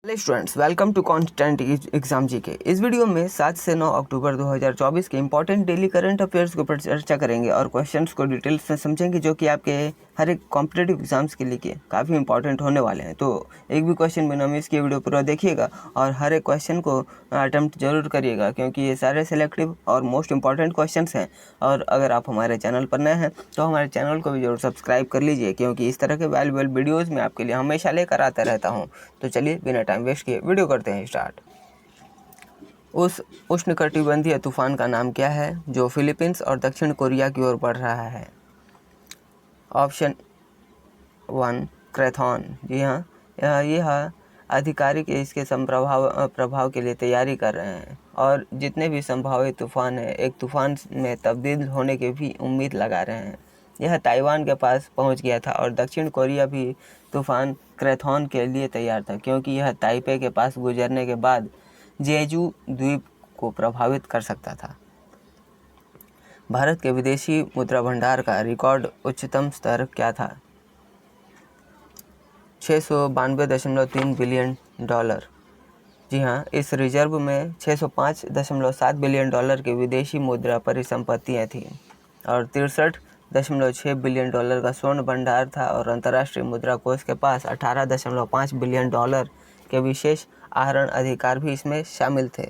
Hello students, welcome to constant exam GK. इस video में 7 से 9 अक्टूबर 2024 के इंपॉर्टेंट डेली करंट अफेयर्स के ऊपर चर्चा करेंगे और क्वेश्चंस को डिटेल्स में समझेंगे, जो कि आपके हर एक कॉम्पिटेटिव एग्जाम्स के लिए काफ़ी इंपॉर्टेंट होने वाले हैं। तो एक भी क्वेश्चन बिना मिस किए वीडियो पूरा देखिएगा और हर एक क्वेश्चन को अटेम्प्ट जरूर करिएगा, क्योंकि ये सारे सिलेक्टिव और मोस्ट इंपॉर्टेंट क्वेश्चंस हैं। और अगर आप हमारे चैनल पर नए हैं तो हमारे चैनल को भी जरूर सब्सक्राइब कर लीजिए, क्योंकि इस तरह के वैल्यूएबल वीडियोज़ मैं आपके लिए हमेशा लेकर आता रहता हूँ। तो चलिए बिना टाइम वेस्ट किए वीडियो करते हैं स्टार्ट। उस उष्णकटिबंधीय तूफान का नाम क्या है जो फिलीपींस और दक्षिण कोरिया की ओर बढ़ रहा है? ऑप्शन 1 क्रेथॉन। जी हाँ, यह आधिकारिक इसके प्रभाव के लिए तैयारी कर रहे हैं और जितने भी संभावित तूफान हैं एक तूफान में तब्दील होने की भी उम्मीद लगा रहे हैं। यह ताइवान के पास पहुंच गया था और दक्षिण कोरिया भी तूफान क्रेथॉन के लिए तैयार था, क्योंकि यह ताइपे के पास गुजरने के बाद जेजू द्वीप को प्रभावित कर सकता था। भारत के विदेशी मुद्रा भंडार का रिकॉर्ड उच्चतम स्तर क्या था? 692.3 बिलियन डॉलर। जी हाँ, इस रिजर्व में 605.7 बिलियन डॉलर की विदेशी मुद्रा परिसंपत्तियाँ थीं और 63.6 बिलियन डॉलर का स्वर्ण भंडार था, और अंतर्राष्ट्रीय मुद्रा कोष के पास 18.5 बिलियन डॉलर के विशेष आहरण अधिकार भी इसमें शामिल थे।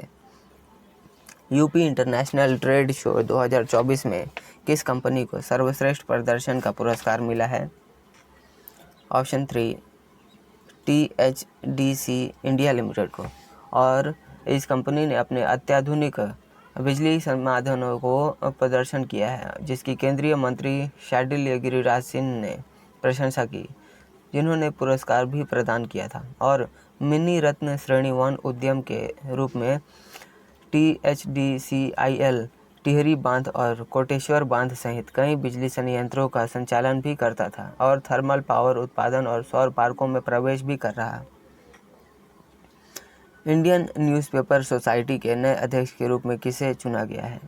यूपी इंटरनेशनल ट्रेड शो 2024 में किस कंपनी को सर्वश्रेष्ठ प्रदर्शन का पुरस्कार मिला है? ऑप्शन 3 THDC इंडिया लिमिटेड को। और इस कंपनी ने अपने अत्याधुनिक बिजली संसाधनों को प्रदर्शन किया है, जिसकी केंद्रीय मंत्री शाडिल्य गिरिराज सिंह ने प्रशंसा की, जिन्होंने पुरस्कार भी प्रदान किया था। और मिनी रत्न श्रेणी 1 उद्यम के रूप में THDCIL टिहरी बांध और कोटेश्वर बांध सहित कई बिजली संयंत्रों का संचालन भी करता था और थर्मल पावर उत्पादन और सौर पार्कों में प्रवेश भी कर रहा है। इंडियन न्यूज़पेपर सोसाइटी के नए अध्यक्ष के रूप में किसे चुना गया है?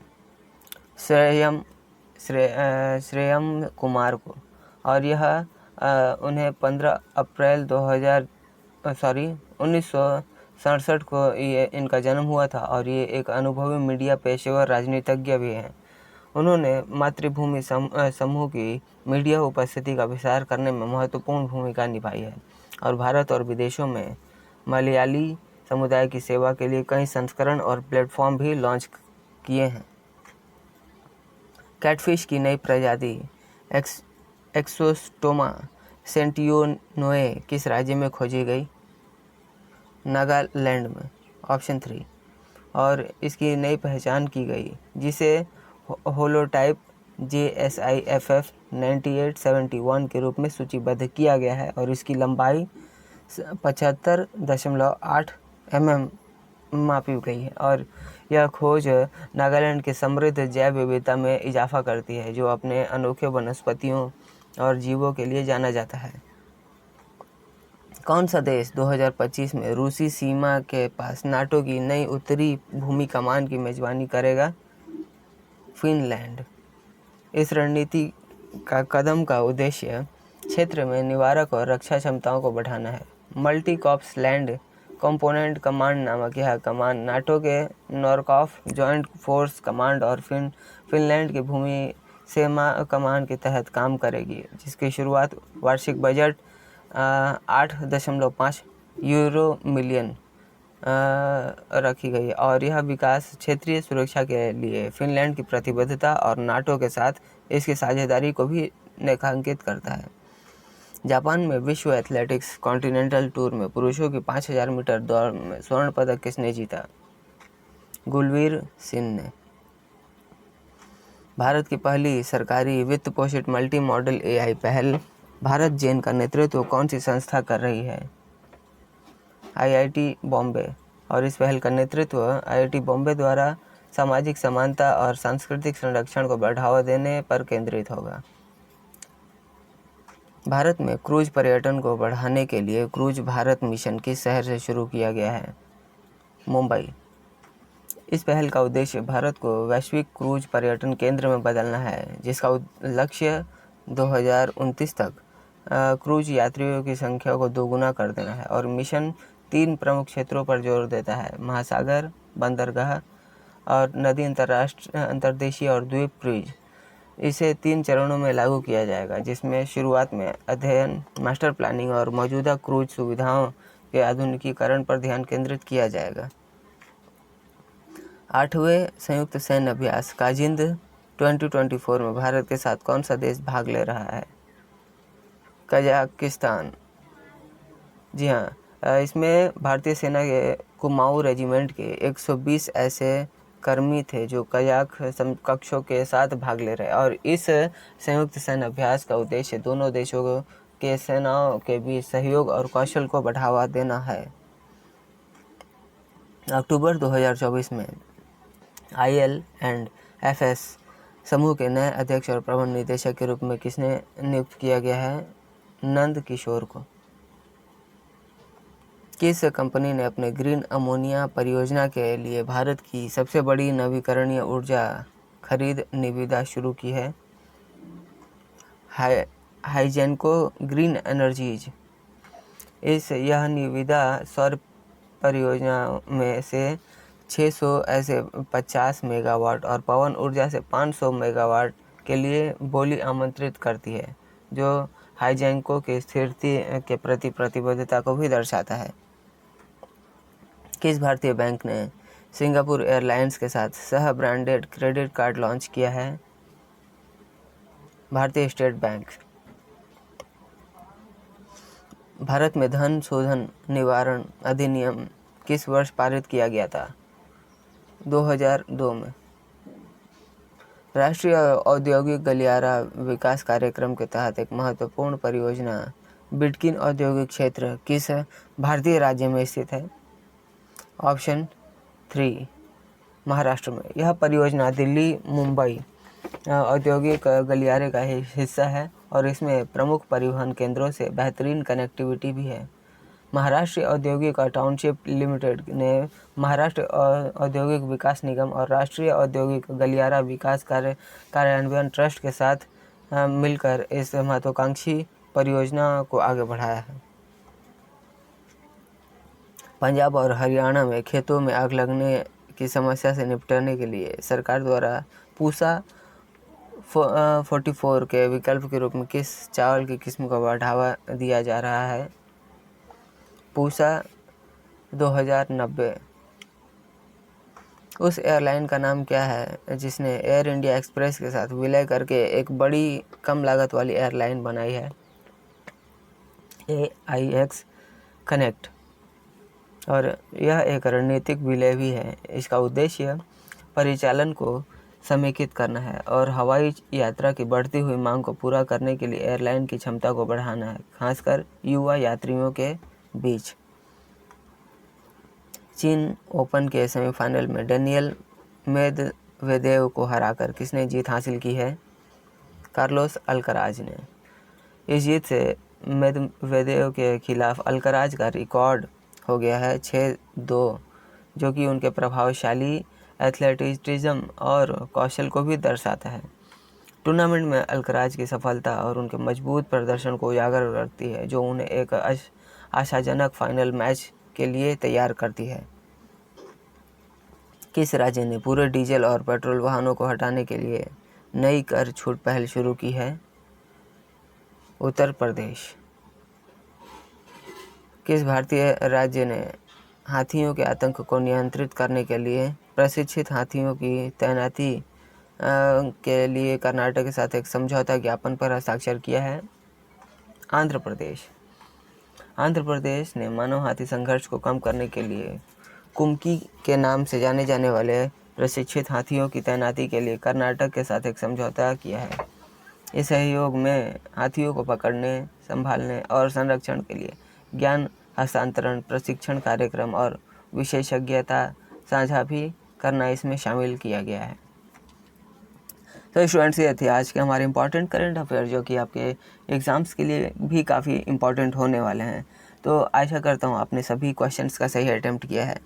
श्रेयम कुमार को। और यह उन्हें 15 अप्रैल 1967 को ये इनका जन्म हुआ था, और ये एक अनुभवी मीडिया पेशेवर राजनीतिज्ञ भी हैं। उन्होंने मातृभूमि समूह की मीडिया उपस्थिति का विस्तार करने में महत्वपूर्ण भूमिका निभाई है और भारत और विदेशों में मलयाली समुदाय की सेवा के लिए कई संस्करण और प्लेटफॉर्म भी लॉन्च किए हैं। कैटफिश की नई प्रजाति एक्सोस्टोमा सेंटियोनोए किस राज्य में खोजी गई? नागालैंड में। ऑप्शन 3। और इसकी नई पहचान की गई, जिसे होलोटाइप JSIFF 9871 के रूप में सूचीबद्ध किया गया है, और इसकी लंबाई 75.8 mm मापी गई है। और यह खोज नागालैंड के समृद्ध जैव विविधता में इजाफा करती है, जो अपने अनोखे वनस्पतियों और जीवों के लिए जाना जाता है। कौन सा देश 2025 में रूसी सीमा के पास नाटो की नई उत्तरी भूमि कमान की मेजबानी करेगा? फिनलैंड। इस रणनीति का कदम का उद्देश्य क्षेत्र में निवारक और रक्षा क्षमताओं को बढ़ाना है। Multi corps land component command नामक यह कमांड नाटो के नॉरकॉफ जॉइंट फोर्स कमांड और फिनलैंड की भूमि सीमा कमान के तहत काम करेगी, जिसकी शुरुआत वार्षिक बजट 8.5 यूरो मिलियन रखी गई, और यह विकास क्षेत्रीय सुरक्षा के लिए फिनलैंड की प्रतिबद्धता और नाटो के साथ इसकी साझेदारी को भी रेखांकित करता है। जापान में विश्व एथलेटिक्स कॉन्टिनेंटल टूर में पुरुषों की 5000 मीटर दौड़ में स्वर्ण पदक किसने जीता? गुलवीर सिंह ने। भारत की पहली सरकारी वित्त पोषित मल्टी मॉडल AI पहल भारत जेन का नेतृत्व कौन सी संस्था कर रही है? IIT बॉम्बे। और इस पहल का नेतृत्व IIT बॉम्बे द्वारा सामाजिक समानता और सांस्कृतिक संरक्षण को बढ़ावा देने पर केंद्रित होगा। भारत में क्रूज पर्यटन को बढ़ाने के लिए क्रूज भारत मिशन किस शहर से शुरू किया गया है? मुंबई। इस पहल का उद्देश्य भारत को वैश्विक क्रूज पर्यटन केंद्र में बदलना है, जिसका लक्ष्य 2029 तक क्रूज यात्रियों की संख्या को दोगुना कर देना है। और मिशन 3 प्रमुख क्षेत्रों पर जोर देता है: महासागर, बंदरगाह और नदी, अंतर्देशीय और द्वीप क्रूज। इसे 3 चरणों में लागू किया जाएगा, जिसमें शुरुआत में अध्ययन, मास्टर प्लानिंग और मौजूदा क्रूज सुविधाओं के आधुनिकीकरण पर ध्यान केंद्रित किया जाएगा। 8वें संयुक्त सैन्य अभ्यास काजिंद 2024 में भारत के साथ कौन सा देश भाग ले रहा है? कजाकिस्तान। जी हाँ, इसमें भारतीय सेना के कुमाऊं रेजिमेंट के 120 ऐसे कर्मी थे जो कजाक समकक्षों के साथ भाग ले रहे हैं, और इस संयुक्त सैन्य अभ्यास का उद्देश्य दोनों देशों के सेनाओं के बीच सहयोग और कौशल को बढ़ावा देना है। अक्टूबर 2024 में IL&FS समूह के नए अध्यक्ष और प्रबंध निदेशक के रूप में किसने नियुक्त किया गया है? नंद किशोर को। किस कंपनी ने अपने ग्रीन अमोनिया परियोजना के लिए भारत की सबसे बड़ी नवीकरणीय ऊर्जा खरीद निविदा शुरू की है? हाइजेनको ग्रीन एनर्जीज। यह निविदा सौर परियोजना में से 600 ऐसे 50 मेगावाट और पवन ऊर्जा से 500 मेगावाट के लिए बोली आमंत्रित करती है, जो हाइजेनको की स्थिरता के प्रति प्रतिबद्धता को भी दर्शाता है। किस भारतीय बैंक ने सिंगापुर एयरलाइंस के साथ सह ब्रांडेड क्रेडिट कार्ड लॉन्च किया है? भारतीय स्टेट बैंक। भारत में धन शोधन निवारण अधिनियम किस वर्ष पारित किया गया था? 2002 में। राष्ट्रीय औद्योगिक गलियारा विकास कार्यक्रम के तहत एक महत्वपूर्ण परियोजना बिटकिन औद्योगिक क्षेत्र किस भारतीय राज्य में स्थित है? ऑप्शन 3 महाराष्ट्र में। यह परियोजना दिल्ली मुंबई औद्योगिक गलियारे का हिस्सा है और इसमें प्रमुख परिवहन केंद्रों से बेहतरीन कनेक्टिविटी भी है। महाराष्ट्र औद्योगिक टाउनशिप लिमिटेड ने महाराष्ट्र औद्योगिक विकास निगम और राष्ट्रीय औद्योगिक गलियारा विकास कार्यान्वयन ट्रस्ट के साथ मिलकर इस महत्वाकांक्षी परियोजना को आगे बढ़ाया है। पंजाब और हरियाणा में खेतों में आग लगने की समस्या से निपटने के लिए सरकार द्वारा पूसा 44 के विकल्प के रूप में किस चावल की किस्म को बढ़ावा दिया जा रहा है? पूसा 2090। उस एयरलाइन का नाम क्या है जिसने एयर इंडिया एक्सप्रेस के साथ विलय करके एक बड़ी कम लागत वाली एयरलाइन बनाई है? AIX connect. और यह एक रणनीतिक विलय भी है। इसका उद्देश्य परिचालन को समेकित करना है और हवाई यात्रा की बढ़ती हुई मांग को पूरा करने के लिए एयरलाइन की क्षमता को बढ़ाना है, खासकर युवा यात्रियों के बीच। चीन ओपन के सेमीफाइनल में डेनियल मेदवेदेव को हराकर किसने जीत हासिल की है? कार्लोस अल्कराज ने। इस जीत से मेदवेदेव के खिलाफ अल्कराज का रिकॉर्ड हो गया है 6-2, जो कि उनके प्रभावशाली एथलेटिज्म और कौशल को भी दर्शाता है। टूर्नामेंट में अल्कराज की सफलता और उनके मजबूत प्रदर्शन को उजागर करती है, जो उन्हें एक आशाजनक फाइनल मैच के लिए तैयार करती है। किस राज्य ने पूरे डीजल और पेट्रोल वाहनों को हटाने के लिए नई कर छूट पहल शुरू की है? उत्तर प्रदेश। किस भारतीय राज्य ने हाथियों के आतंक को नियंत्रित करने के लिए प्रशिक्षित हाथियों की तैनाती के लिए कर्नाटक के साथ एक समझौता ज्ञापन पर हस्ताक्षर किया है? आंध्र प्रदेश। आंध्र प्रदेश ने मानव हाथी संघर्ष को कम करने के लिए कुम्की के नाम से जाने जाने वाले प्रशिक्षित हाथियों की तैनाती के लिए कर्नाटक के साथ एक समझौता किया है। इस सहयोग में हाथियों को पकड़ने, संभालने और संरक्षण के लिए ज्ञान हस्तांतरण, प्रशिक्षण कार्यक्रम और विशेषज्ञता साझा भी करना इसमें शामिल किया गया है। तो स्टूडेंट्स, ये थे आज के हमारे इंपॉर्टेंट करंट अफेयर, जो कि आपके एग्ज़ाम्स के लिए भी काफ़ी इंपॉर्टेंट होने वाले हैं। तो आशा करता हूँ आपने सभी क्वेश्चंस का सही अटेम्प्ट किया है।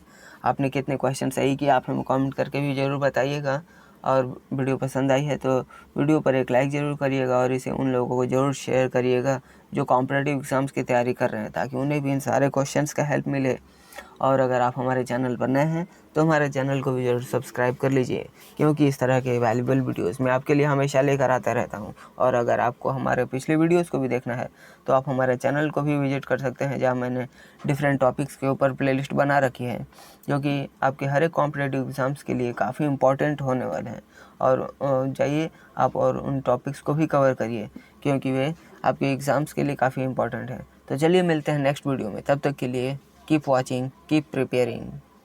आपने कितने क्वेश्चन सही किए आप हमें कमेंट करके भी ज़रूर बताइएगा। और वीडियो पसंद आई है तो वीडियो पर एक लाइक ज़रूर करिएगा और इसे उन लोगों को ज़रूर शेयर करिएगा जो कॉम्पिटिटिव एग्ज़ाम्स की तैयारी कर रहे हैं, ताकि उन्हें भी इन सारे क्वेश्चंस का हेल्प मिले। और अगर आप हमारे चैनल पर नए हैं तो हमारे चैनल को भी ज़रूर सब्सक्राइब कर लीजिए, क्योंकि इस तरह के वैल्यूबल वीडियोस मैं आपके लिए हमेशा लेकर आता रहता हूं। और अगर आपको हमारे पिछले वीडियोस को भी देखना है तो आप हमारे चैनल को भी विजिट कर सकते हैं, जहां मैंने डिफरेंट टॉपिक्स के ऊपर प्लेलिस्ट बना रखी है, जो कि आपके हर एक कॉम्पिटिटिव एग्ज़ाम्स के लिए काफ़ी इंपॉर्टेंट होने वाले हैं। और जाइए आप और उन टॉपिक्स को भी कवर करिए, क्योंकि वे आपके एग्ज़ाम्स के लिए काफ़ी इंपॉर्टेंट हैं। तो चलिए मिलते हैं नेक्स्ट वीडियो में, तब तक के लिए कीप वॉचिंग, कीप प्रिपेयरिंग।